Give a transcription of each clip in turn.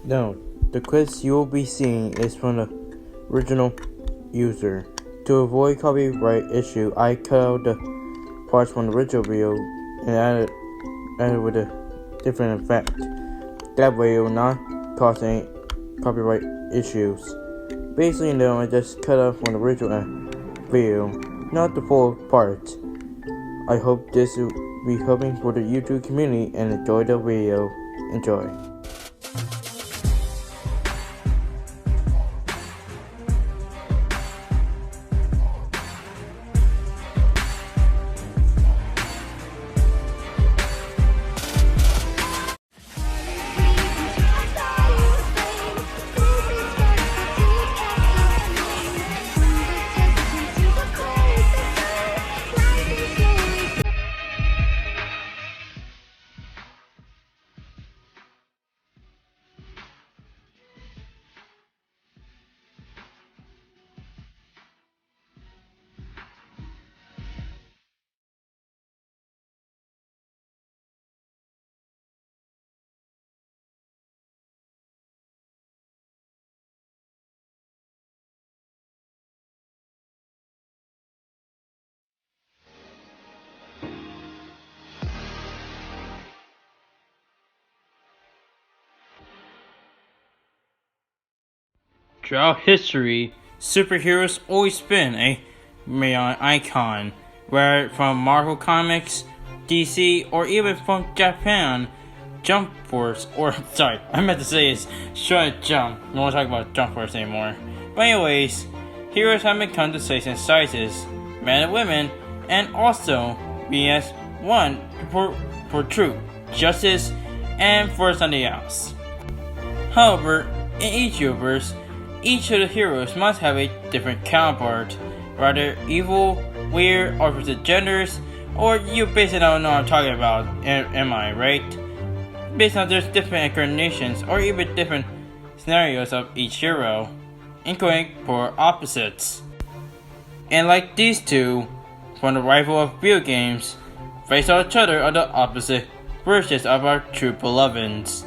No, the quiz you will be seeing is from the original user. To avoid copyright issue, I cut out the parts from the original video and added with a different effect. That way it will not cause any copyright issues. Basically, though, I just cut off from the original video, not the full part. I hope this will be helping for the YouTube community and enjoy the video. Enjoy. Throughout history, superheroes always been a main icon, whether from Marvel Comics, DC, or even from Japan. Jump Force, or sorry, I meant to say is Shonen Jump. We won't talk about Jump Force anymore. But anyways, heroes have been come to shapes and sizes, men and women, and also being as one for truth, justice, and for something else. However, in each universe, each of the heroes must have a different counterpart, rather evil, weird, opposite genders, or you basically don't know what I'm talking about, am I, right? Based on there's different incarnations or even different scenarios of each hero, including polar opposites. And like these two, from the rival of video games, face off each other are the opposite versions of our true beloveds.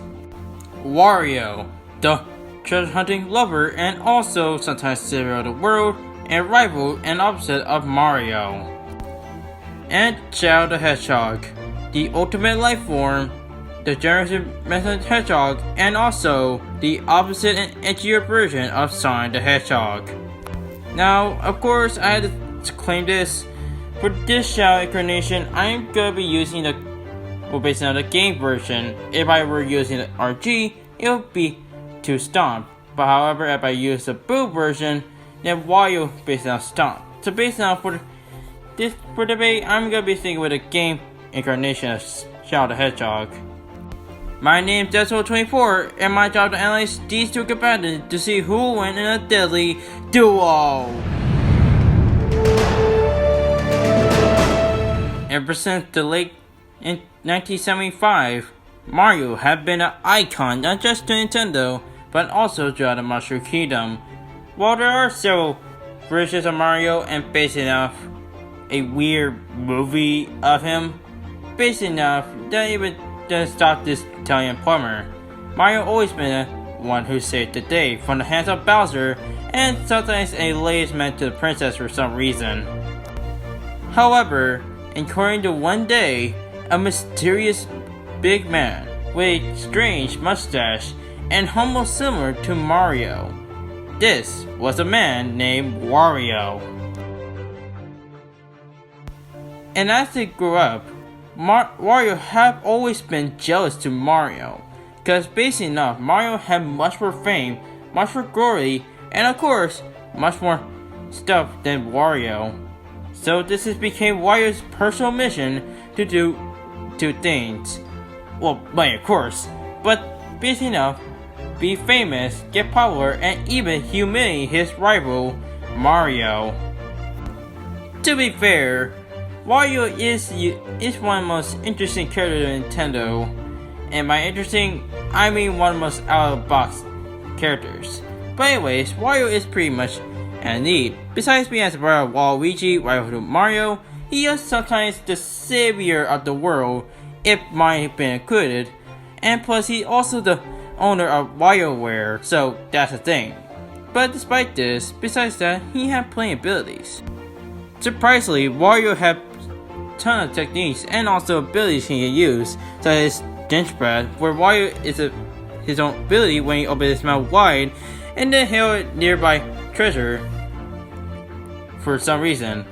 Wario, the treasure hunting lover and also sometimes savior of the world and rival and opposite of Mario. And Shadow the Hedgehog, the ultimate life form, the generous method hedgehog, and also the opposite and edgier version of Sonic the Hedgehog. Now, of course, I had to claim this. For this Shadow incarnation, I'm gonna be using based on the game version. If I were using the RG, it would be to Stomp, but however, if I use the Boo version, then Wario based on Stomp. So based on for debate, I'm gonna be sticking with the game incarnation of Shadow the Hedgehog. My name is Deadpool24, and my job to analyze these two competitors to see who will win in a deadly duel. Ever since the late in 1975, Mario had been an icon not just to Nintendo, but also throughout the Mushroom Kingdom. While there are several versions of Mario and based enough a weird movie of him, based enough that even didn't stop this Italian plumber, Mario always been the one who saved the day from the hands of Bowser and sometimes a lady's man to the princess for some reason. However, according to one day, a mysterious big man with a strange mustache and almost similar to Mario. This was a man named Wario. And as they grew up, Wario had always been jealous to Mario, because basically enough, Mario had much more fame, much more glory, and of course, much more stuff than Wario. So this became Wario's personal mission to do two things. Well, of course, but basically enough, be famous, get popular, and even humiliate his rival, Mario. To be fair, Wario is one of the most interesting characters in Nintendo, and by interesting, I mean one of the most out-of-the-box characters. But anyways, Wario is pretty much and neat. Besides being as a brother of Waluigi, rival to Mario, he is sometimes the savior of the world, if Mario has been included, and plus he's also the owner of WarioWare, so that's a thing. But despite this, besides that, he had plenty of abilities. Surprisingly, Wario had a ton of techniques and also abilities he can use, such as Gingerbread, where Wario is his own ability when he opens his mouth wide and then hail nearby treasure for some reason.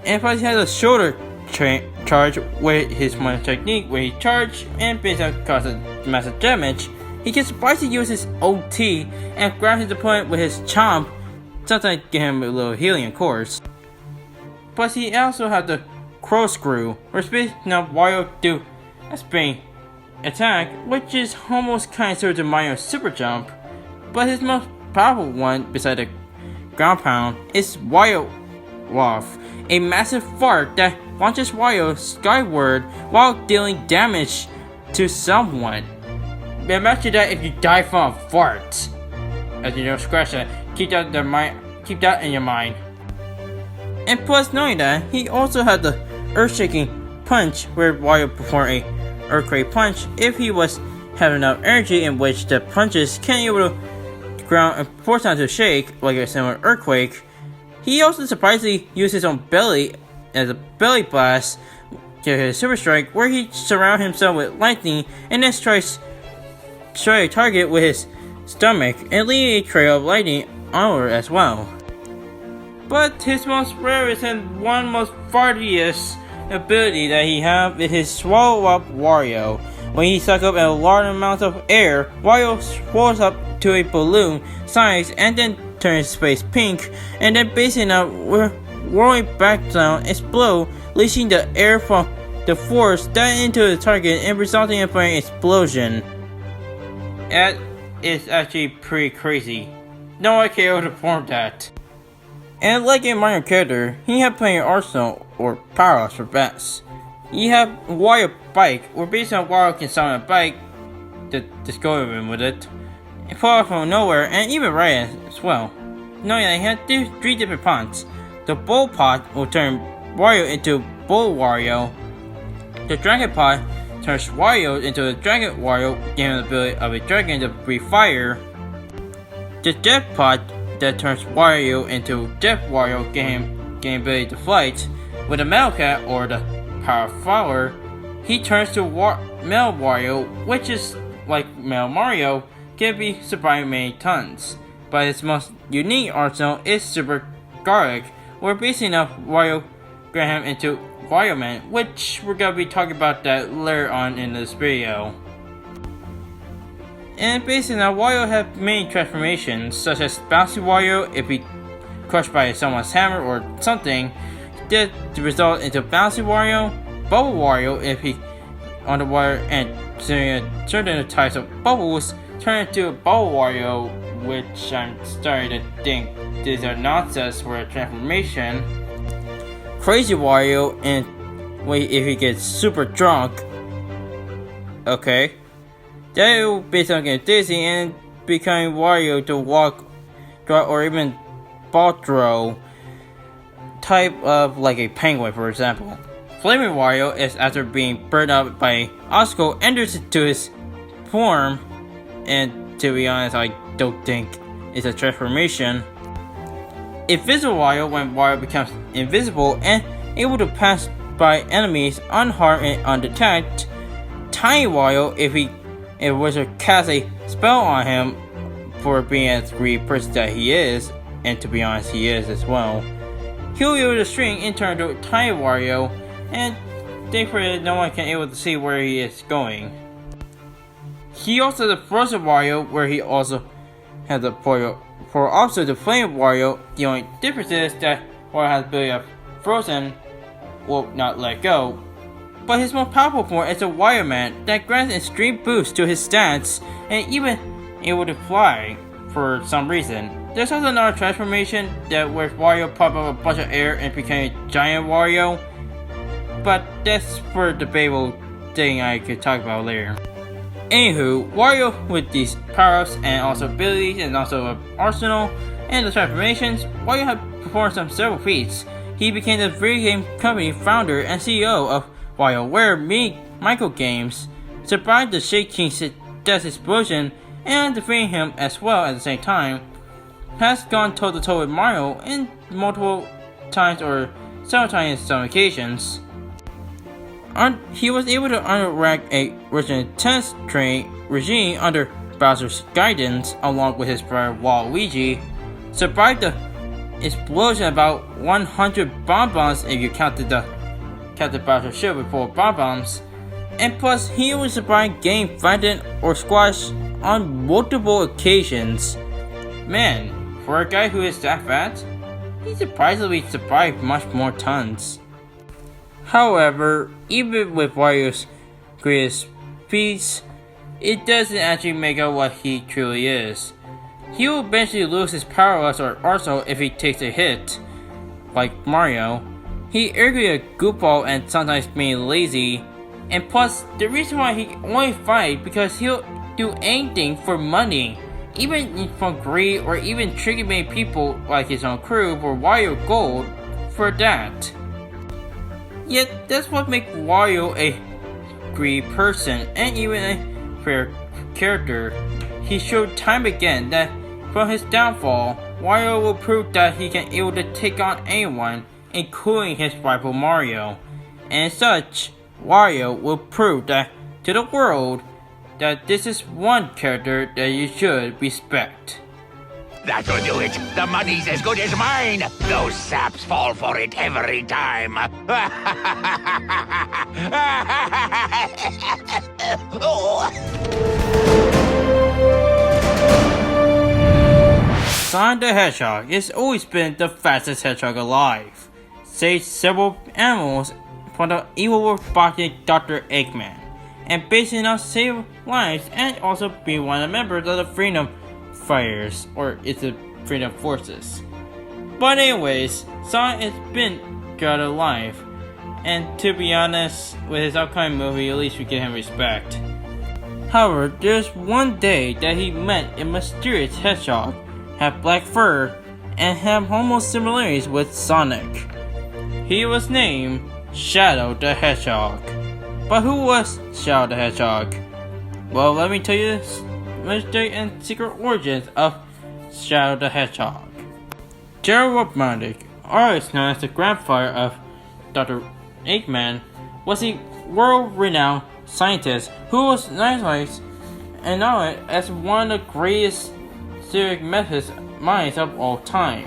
And plus he has a shoulder charge with his one technique where he charges and based on causes massive damage. He can surprisingly use his OT and grab his opponent with his chomp, sometimes give him a little healing of course. Plus he also has the crow screw, where speaking of Wario do a spin attack, which is almost kind of similar to Mario's super jump, but his most powerful one beside the ground pound is Wario Waff, a massive fart that launches Wario skyward while dealing damage to someone. Imagine that if you die from a fart. As you know, scratch that. Keep that in your mind. And plus knowing that, he also had the earth-shaking punch where Wario performed a earthquake punch if he was having enough energy in which the punches can able to ground and force down to shake like a similar earthquake. He also surprisingly used his own belly as a belly blast to his super strike where he surrounds himself with lightning and then tries to strike a target with his stomach and leaving a trail of lightning onward as well. But his most rarest and one most fartiest ability that he has is his Swallow Up Wario. When he sucks up a large amount of air, Wario swells up to a balloon size and then turns his face pink, and then basing out whirling back down, explode, releasing the air from the force that into the target and resulting in an explosion. That is actually pretty crazy. No one can able to perform that. And like a Mario character, he had plenty of arsenal or power-ups for best. You have Wario Bike, where based on Wario can summon a bike to just go in with it, and pull out from nowhere, and even ride as well. Knowing that he had three different pots. The Bull Pot will turn Wario into Bull Wario. The Dragon Pot turns Wario into a Dragon Wario, giving him the ability of a dragon to breathe fire. The Death Pot that turns Wario into Death Wario, giving the ability to flight. With the Metal Cat or the Power Flower, he turns to Metal Wario, which is like Metal Mario, can be surviving many tons. But its most unique arsenal is Super Garlic, where basing off Wario grab him into Wario Man, which we're gonna be talking about that later on in this video. And basically now Wario have many transformations, such as Bouncy Wario if he crushed by someone's hammer or something, that result into Bouncy Wario, Bubble Wario if he on the water and certain types of bubbles turn into a Bubble Wario, which I'm starting to think these are nonsense for a transformation. Crazy Wario and if he gets super drunk. Okay. That will basically get dizzy and becoming Wario to walk, draw, or even ball throw type of like a penguin, for example. Flaming Wario is after being burned up by an obstacle enters into his form, and to be honest, I don't think it's a transformation. Invisible Wario when Wario becomes invisible and able to pass by enemies unharmed and undetected. Tiny Wario if a wizard casts a spell on him for being as greedy person that he is, and to be honest, he is as well. He'll use the string and turn to Tiny Wario, and thankfully no one can able to see where he is going. He also has the Frozen Wario, where he also has the portal for also the Flame Wario. The only difference is that Wario has the ability of Frozen will not let go. But his most powerful form is a Wario Man that grants an extreme boost to his stats and even able to fly for some reason. There's also another transformation that where Wario pop up a bunch of air and become a giant Wario, but that's for a debatable thing I could talk about later. Anywho, Wario with these power-ups and also abilities and also an arsenal and the transformations, Wario had performed some several feats. He became the video game company founder and CEO of WarioWare mini micro games, survived the Shaking Death explosion and defeating him as well at the same time, has gone toe to toe with Mario in multiple times or several times on some occasions. He was able to interact a Resident intense training regime under Bowser's guidance, along with his brother Waluigi, survived the explosion about 100 bonbons if you counted Bowser's shield with 4 bonbons, and plus he was survived getting flattened or squashed on multiple occasions. Man, for a guy who is that fat, he surprisingly survived much more tons. However, even with Wario's greatest feats, it doesn't actually make out what he truly is. He will eventually lose his power-ups or arsenal if he takes a hit. Like Mario, he arguably a goofball and sometimes being lazy, and plus, the reason why he only fights because he'll do anything for money, even from greed or even tricking many people like his own crew for Wario Gold for that. Yet, that's what makes Wario a greedy person and even a fair character. He showed time again that from his downfall, Wario will prove that he can able to take on anyone, including his rival Mario. And as such, Wario will prove that to the world that this is one character that you should respect. That'll do it. The money's as good as mine. Those saps fall for it every time. Sonic the Hedgehog has always been the fastest hedgehog alive, saved several animals from the evil robotic Dr. Eggman, and basically now save lives and also be one of the members of the Freedom Fighters, or it's the Freedom Forces. But anyways, Sonic has been God alive, and to be honest, with his upcoming movie, at least we give him respect. However, there's one day that he met a mysterious hedgehog, had black fur, and had almost similarities with Sonic. He was named Shadow the Hedgehog. But who was Shadow the Hedgehog? Well, let me tell you this mystery and secret origins of Shadow the Hedgehog. Gerald Robotnik, always known as the grandfather of Dr. Eggman, was a world-renowned scientist who was recognized and known as one of the greatest scientific methods minds of all time.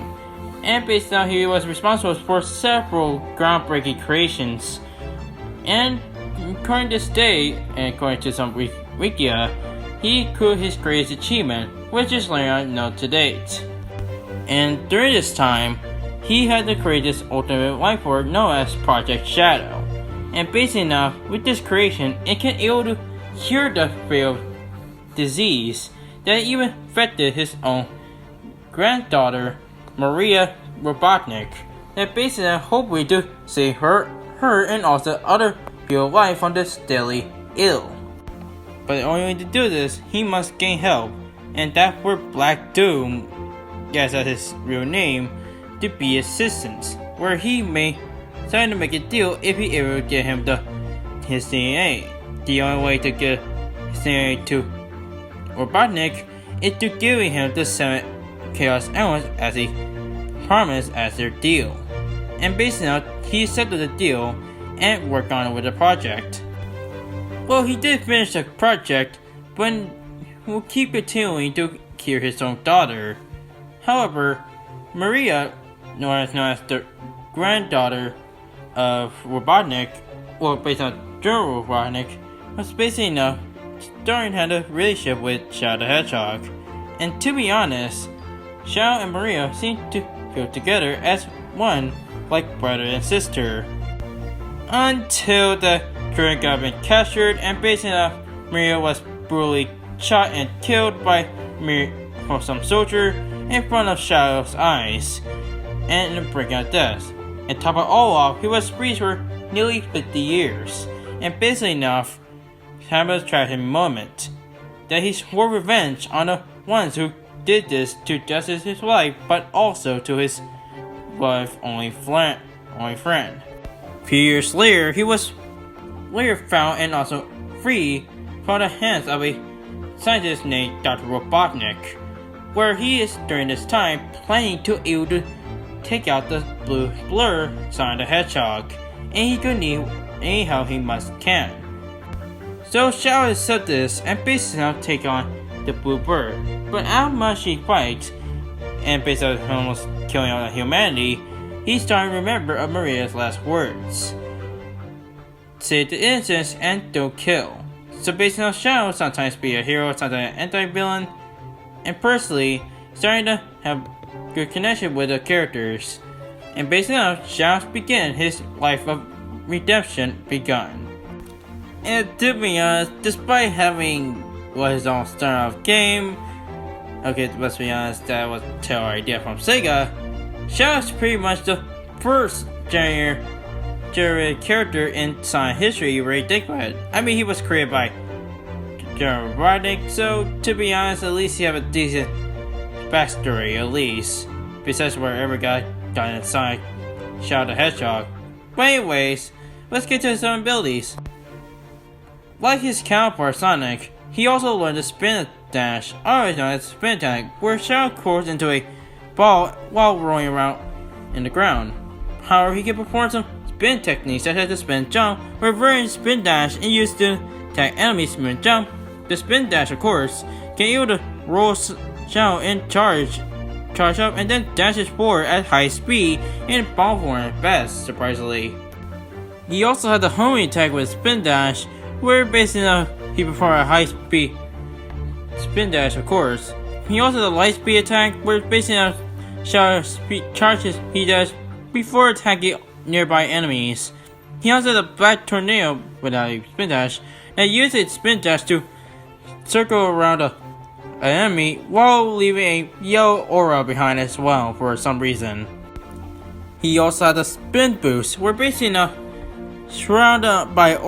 And based on he was responsible for several groundbreaking creations. And according to this day, and according to some Wikia, he could his greatest achievement, which is later known to date. And during this time, he had to create this ultimate life force known as Project Shadow. And basically enough, with this creation, it can able to cure the fatal disease that even affected his own granddaughter, Maria Robotnik, that basically hopefully to save her and also other people life from this deadly ill. But the only way to do this, he must gain help, and that were Black Doom, yes, that's his real name, to be assistance, where he may try to make a deal if he ever get him his DNA. The only way to get his DNA to Robotnik is to giving him the 7 Chaos Elements as a promise as their deal. And based on that, he accepted the deal and worked on it with the project. Well, he did finish the project, but will keep continuing to cure his own daughter. However, Maria, known as the granddaughter of Robotnik, well, based on General Robotnik, was basically enough starting had a relationship with Shadow the Hedgehog. And to be honest, Shadow and Maria seem to feel together as one, like brother and sister. Until the Dragon got been captured, and basically enough, Maria was brutally shot and killed by some soldier in front of Shadow's eyes, and in a breakout death. And top it all off, he was freed for nearly 50 years, and basically enough, had a tragic moment that he swore revenge on the ones who did this to justice his wife, but also to his wife only friend. A few years later, he was later found and also free from the hands of a scientist named Dr. Robotnik, where he is during this time planning to able to take out the blue blur Sonic the Hedgehog, and he could need anyhow he can. So Shadow accepts this and basically take on the blue bird, but how much he fights, and based on almost killing all of humanity, he's starting to remember of Maria's last words. Save the innocents and don't kill. So based on Shadow sometimes be a hero, sometimes an anti-villain, and personally starting to have good connection with the characters. And based on Shadow began his life of redemption begun. And to be honest, despite having his own start-off game, okay, let's be honest, that was a terrible idea from SEGA. Shadow's pretty much the first generated character in Sonic history you really think about it. I mean, he was created by General Robotnik, so to be honest, at least he have a decent backstory, at least. Besides wherever got in Sonic Shadow the Hedgehog. But anyways, let's get to his own abilities. Like his counterpart Sonic, he also learned the spin dash, always known as spin attack, where Shadow curls into a ball while rolling around in the ground. However, he can perform some spin techniques such as the spin jump, reverse spin dash, and use to attack enemies spin jump. The spin dash, of course, can able to roll Shadow and charge up, and then dashes forward at high speed in ball form at best, surprisingly. He also had the homing attack with spin dash, where basically he performed a high speed spin dash, of course. He also had the light speed attack, where basically Shadow charges he dash before attacking nearby enemies. He also had the black tornado without a spin dash that uses spin dash to circle around an enemy while leaving a yellow aura behind as well for some reason. He also had the spin boost, where basically surrounded by an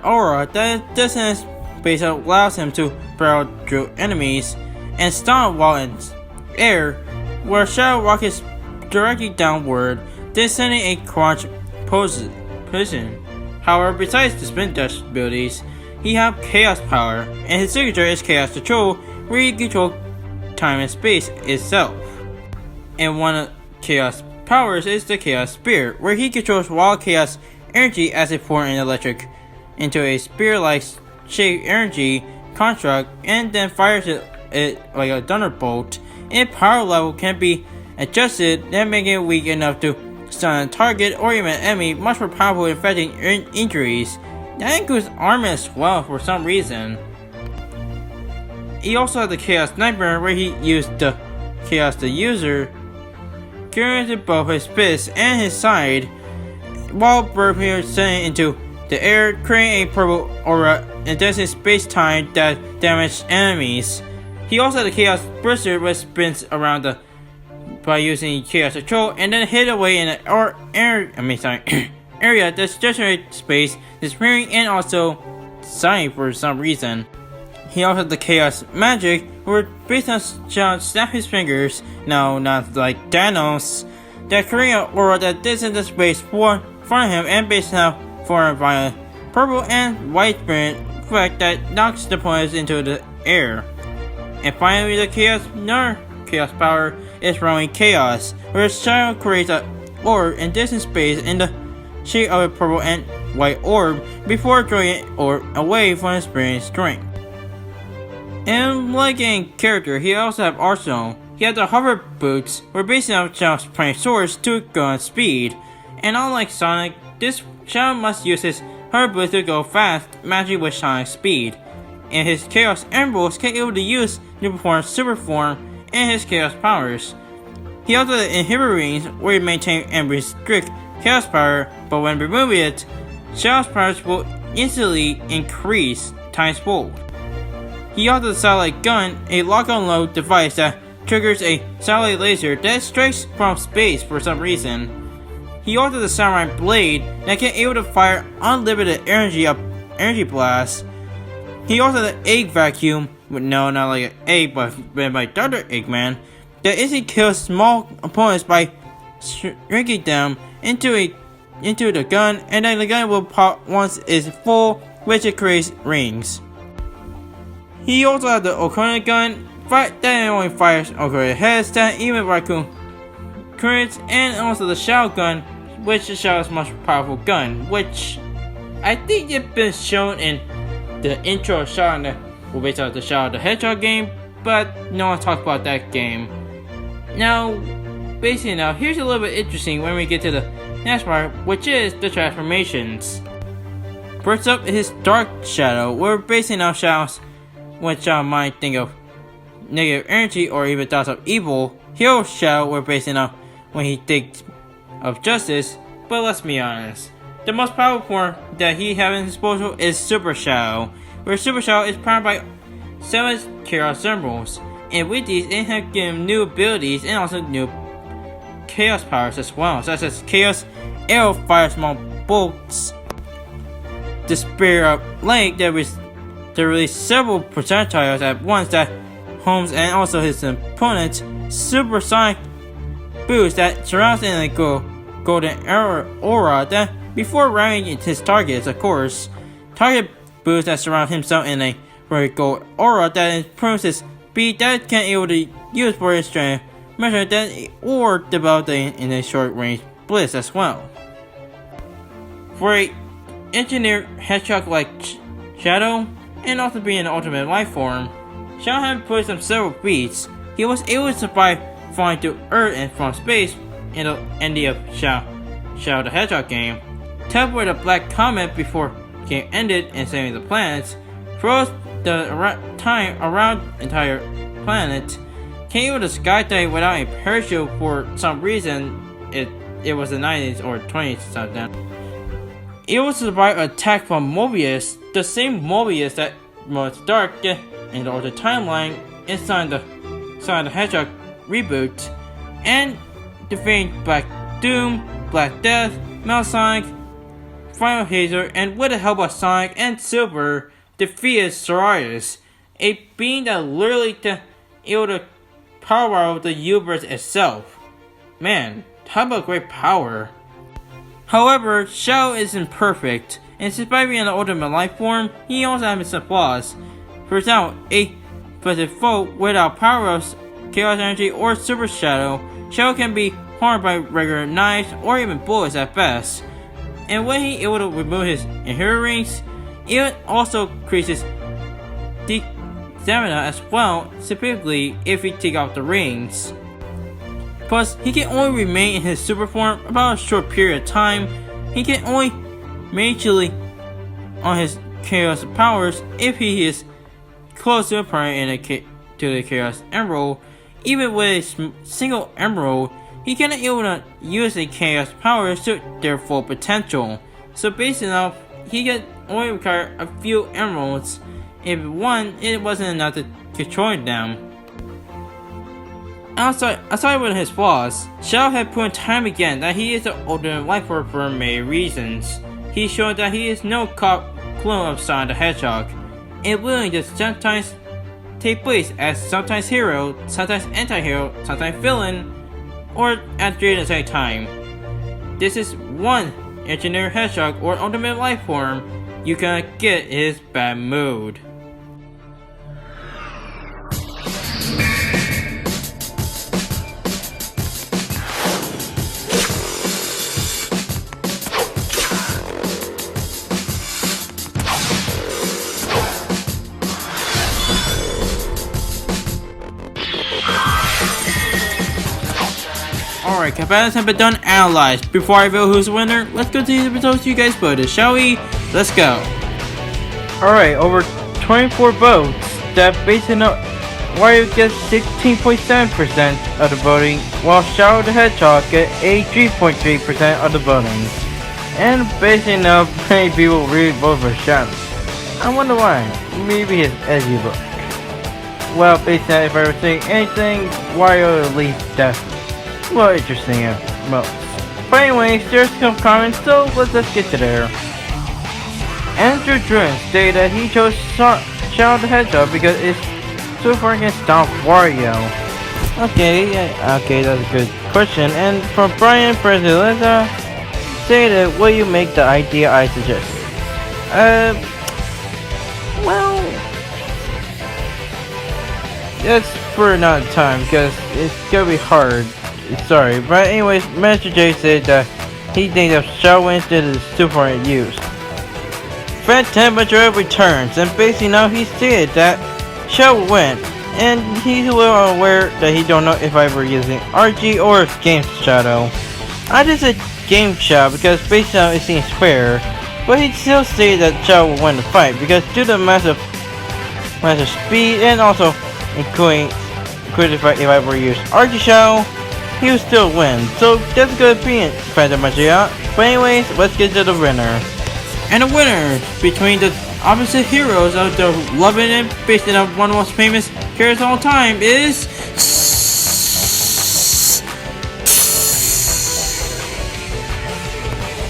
aura that distance base allows him to barrel through enemies and stun while in air, where Shadow rockets directly downward, then sending a crouch position. However, besides the spin dash abilities, he has Chaos Power, and his signature is Chaos Control, where he controls time and space itself. And one of Chaos powers is the Chaos Spear, where he controls wild chaos energy as a form in electric into a spear-like shaped energy construct, and then fires it like a thunderbolt. And power level can be adjusted, then making it weak enough to stun a target or even an enemy, much more powerful in inflicting injuries. That includes armor as well for some reason. He also had the Chaos Sniper, where he used the Chaos the User, carrying both his fist and his side, while burping sending into the air, creating a purple aura and dancing space-time that damaged enemies. He also had the Chaos Blizzard, which spins around by using Chaos Control and then hit away in an area that's generated space, disappearing and also dying for some reason. He also had the Chaos Magic, where based on Shadow snap his fingers, no, not like Thanos, that create an aura that distant the space for front of him, and based on formed by a purple and white spirit effect that knocks the opponents into the air. And finally, the Chaos Power is Rolling Chaos, where Shadow creates an orb in distant space in the shape of a purple and white orb before throwing it away from his spirit's strength. And like a character, he also has Arsenal. He had the hover boots, where based on Shadow's prime source to go on speed. And unlike Sonic, this Shadow must use his hover boots to go fast, matching with Sonic's speed. And his Chaos Emeralds can able to use to perform super form and his Chaos powers. He also has the Inhibitor Rings, where he maintains and restrict Chaos Power, but when removing it, Shadow's powers will instantly increase times fold. He also has the Satellite Gun, a lock-on-load device that triggers a satellite laser that strikes from space for some reason. He also has the Samurai Blade that can able to fire unlimited energy blasts. He also has the Egg Vacuum, no, not like an egg, but by Dr. Eggman, that instantly kills small opponents by shrinking them into the gun, and then the gun will pop once it's full, which it creates rings. He also had the Okona gun, that only fires Okona heads that even Raccoon currents, and also the Shadow gun, which is Shadow's most powerful gun, which I think it's been shown in the intro of Shadow, based on the Shadow the Hedgehog game, but no one talked about that game. Now, basically now, here's a little bit interesting when we get to the next part, which is the transformations. First up is Dark Shadow, where basically now Shadows, when Shadow might think of negative energy or even thoughts of evil. Hero Shadow, where basically now when he thinks of justice, but let's be honest. The most powerful form that he has at his disposal is Super Shadow, where Super Shadow is powered by 7 Chaos Symbols, and with these it has given new abilities and also new Chaos powers as well, such as Chaos Arrow fires small bolts, the Spirit of Light that release several projectiles at once that homes and also his opponent's Supersonic boost that surrounds in a golden aura that before ramming his targets, of course. Target boost that surrounds himself in a very gold aura that improves his speed that can able to use for his strength measure that or develop in a short range blitz as well. For a engineered hedgehog like Shadow, and also being an ultimate life form, Shadow had put him several beats. He was able to survive flying to Earth and from space in the ending of Shadow the Hedgehog game, teleported a black comet before the game ended and saving the planets, froze the time around the entire planet, came able to skydive without a parachute for some reason. It was the 90s or 20s something. It was to survive an attack from Mobius, the same Mobius that was dark in the older timeline inside the Hedgehog reboot, and defeating Black Doom, Black Death, Metal Sonic, Final Hazer, and with the help of Sonic and Silver, defeated Sorius, a being that literally able to power out the universe itself. Man, talk about great power. However, Shadow isn't perfect, and despite being an ultimate life form, he also has some flaws. For example, a specific foe without power-ups, Chaos Energy, or Super Shadow, Shadow can be harmed by regular knives or even bullets at best. And when he able to remove his inherent rings, it also increases the stamina as well, specifically if he take out the rings. Plus, he can only remain in his super form about a short period of time. He can only majorly on his chaos powers if he is close to a opponent to the Chaos Emerald. Even with a single Emerald, he cannot able to use the Chaos powers to their full potential. So basically enough, he can only require a few Emeralds. If one, it wasn't enough to control them. Aside with his flaws, Shadow had proven time again that he is the ultimate life form for many reasons. He showed that he is no clone of Sonic the Hedgehog, and willing to sometimes take place as sometimes hero, sometimes anti-hero, sometimes villain, or at the same time. This is one engineered hedgehog or ultimate life form you cannot get his bad mood. Alright, cabanas have been done analyzed. Before I reveal who's the winner, let's go to the results you guys voted, shall we? Let's go. Alright, over 24 votes. That basing on Wario gets 16.7% of the voting, while Shadow the Hedgehog get 83.3% of the voting. And basing on many people really vote for Shadow. I wonder why. Maybe his edgy look. Well, based on if I were saying anything, Wario at least that's well interesting at most. But anyways, there's some comments, so let's get to there. Andrew Drin stated that he chose Shadow the Hedgehog because it's so far against Stomp Wario. Okay, that's a good question. And from Brian Brasileza stated, will you make the idea I suggested? Well, that's for another time because it's gonna be hard. Sorry, but anyways, Master J said that he thinks that Shadow wins due to the super use. Fan temperature returns, and basically now he stated that Shadow will win, and he's a little unaware that he don't know if I were using RG or Game Shadow. I just said Game Shadow because basically now it seems fair, but he still stated that Shadow will win the fight because due to massive speed and also including if I were to use RG Shadow, he would still win. So that's a good opinion, Phantom Magia. But anyways, let's get to the winner. And the winner between the opposite heroes of the loving and based on one of the most famous characters of all time is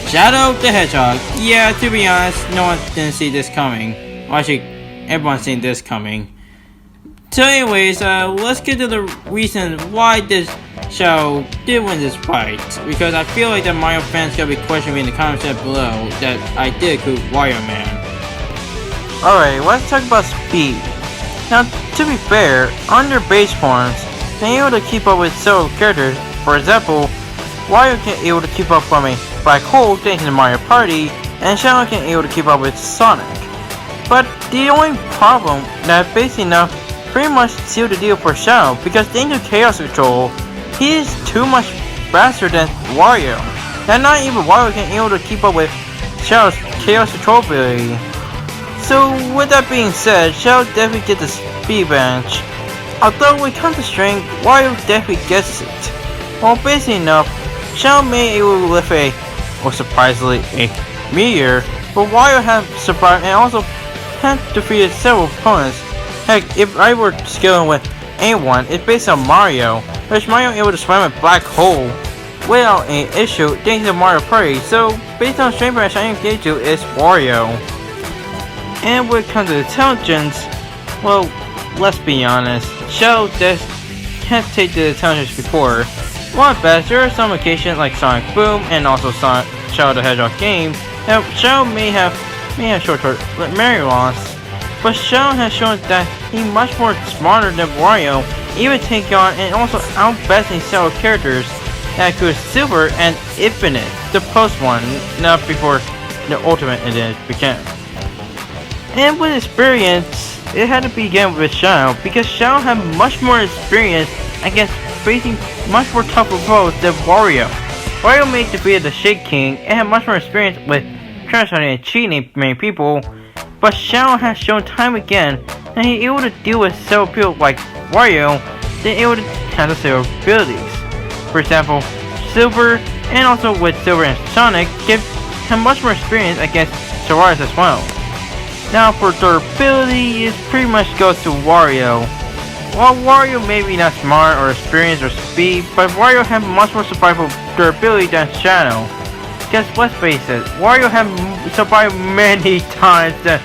Shadow the Hedgehog. Yeah, to be honest, no one didn't see this coming. Well, actually, everyone's seen this coming. So anyways, let's get to the reason why this Shadow did win this fight. Because I feel like the Mario fans gotta be questioning me in the comments down below that I did include Wario Man. Alright, let's talk about speed. Now, to be fair, on their base forms, they're able to keep up with several characters. For example, Wario can able to keep up from a black hole thanks to Mario Party, and Shadow can able to keep up with Sonic. But the only problem that basically now pretty much sealed the deal for Shadow because thanks to Chaos Control, he is too much faster than Wario. And not even Wario can able to keep up with Shadow's Chaos Control ability. So with that being said, Shadow definitely gets the speed bench. Although when it comes to strength, Wario definitely gets it. Well, basically enough, Shadow may able to lift surprisingly, a meteor, but Wario has survived and also has defeated several opponents. Heck, if I were skilling with anyone, it's based on Mario, which Mario able to swim a black hole without any issue thanks to Mario Party. So based on strength match I engage you is Wario. And when it comes to intelligence, well, let's be honest, Shadow just can't take the intelligence before. While at best, there are some occasions like Sonic Boom and also Shadow the Hedgehog game that Shadow may have short-term memory loss. But Shadow has shown that he's much more smarter than Wario, even take on and also outbesting several characters that include Silver and Infinite, the post one, not before the Ultimate Edition began. And with experience, it had to begin with Shadow because Shadow had much more experience against facing much more tougher foes than Wario. Wario may defeated the Shake King and had much more experience with trying and cheating many people. But Shadow has shown time again that he's able to deal with several people like Wario, then able to handle several abilities. For example, Silver and also with Silver and Sonic give him much more experience against Solaris as well. Now for durability, it pretty much goes to Wario. While Wario may be not smart or experienced or speed, but Wario has much more survival durability than Shadow. Because let's face it, Wario has survived many times than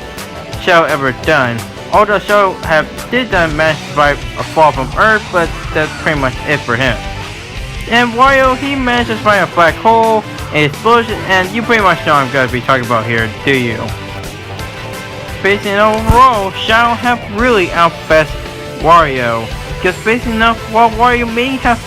Shadow ever done. Although Shadow did manage to survive a fall from Earth, but that's pretty much it for him. And Wario, he managed to survive a black hole, an explosion, and you pretty much know what I'm going to be talking about here, do you? Basically overall, Shadow have really outbest Wario. Because basically enough, while Wario may have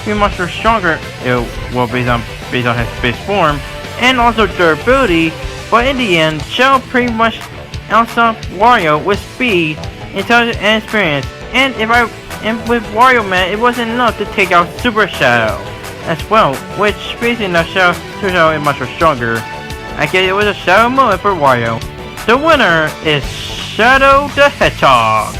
been much more stronger, based on his base form, and also durability, but in the end, Shadow pretty much outstopped Wario with speed, intelligence, and experience. And with Wario Man, it wasn't enough to take out Super Shadow as well, which basically now Super Shadow is much more stronger. I guess it was a Shadow moment for Wario. The winner is Shadow the Hedgehog.